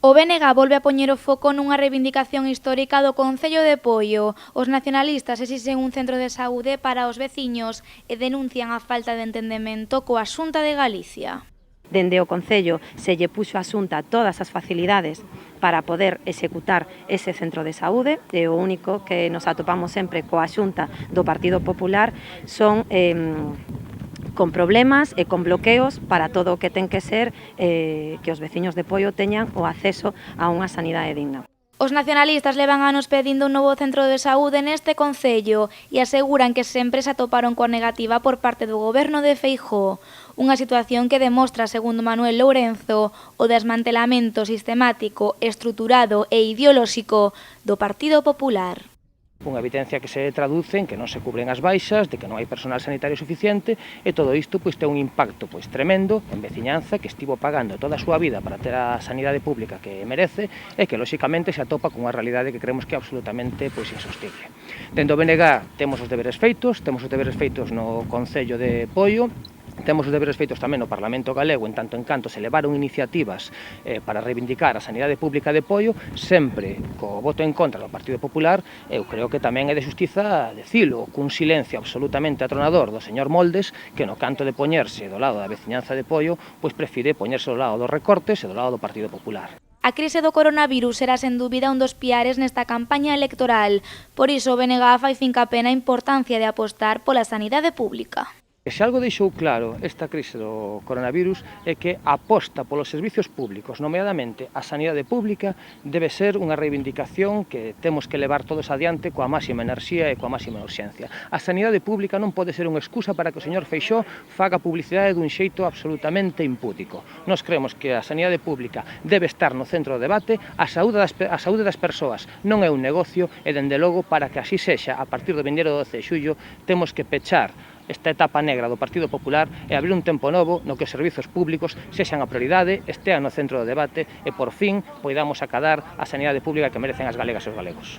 O BNG volve a poñer o foco nunha reivindicación histórica do Concello de Poio. Os nacionalistas exixen un centro de saúde para os veciños e denuncian a falta de entendemento coa Xunta de Galicia. Dende o Concello se lle puxo a Xunta todas as facilidades para poder executar ese centro de saúde, e o único que nos atopamos sempre coa Xunta do Partido Popular son con problemas e con bloqueos para todo o que ten que ser que os veciños de Poio teñan o acceso a unha sanidade digna. Os nacionalistas levan anos pedindo un novo centro de saúde neste concello e aseguran que sempre se atoparon coa negativa por parte do goberno de Feijóo. Unha situación que demostra, segundo Manuel Lourenzo, o desmantelamento sistemático, estruturado e ideolóxico do Partido Popular. Unha evidencia que se traduce en que non se cubren as baixas, de que non hai personal sanitario suficiente, e todo isto ten un impacto tremendo en veciñanza que estivo pagando toda a súa vida para ter a sanidade pública que merece e que lóxicamente se atopa cunha realidade que creemos que é absolutamente insostible. Dentro do BNG temos os deberes feitos no Concello de Poio. Temos os deberes feitos tamén no Parlamento Galego, en tanto en canto se levaron iniciativas para reivindicar a sanidade pública de Poio, sempre co voto en contra do Partido Popular. Eu creo que tamén é de xustiza decilo, cun silencio absolutamente atronador do señor Moldes, que no canto de poñerse do lado da veciñanza de Poio, prefire poñerse do lado dos recortes e do lado do Partido Popular. A crise do coronavirus será sen dúbida un dos piares nesta campaña electoral. Por iso o BNG fai fincapé na importancia de apostar pola sanidade pública. Se algo deixou claro esta crise do coronavirus é que a aposta polos servizos públicos, nomeadamente a sanidade pública, debe ser unha reivindicación que temos que levar todos adiante coa máxima enerxía e coa máxima urxencia. A sanidade pública non pode ser unha excusa para que o señor Feixóo faga publicidade dun xeito absolutamente impúdico. Nós creemos que a sanidade pública debe estar no centro do debate, a saúde das persoas non é un negocio e, dende logo, para que así sexa, a partir do vindeiro 12 de xullo, temos que pechar esta etapa negra do Partido Popular e abrir un tempo novo no que os servizos públicos sexan a prioridade, estean no centro do debate e, por fin, poidamos acadar a sanidade pública que merecen as galegas e os galegos.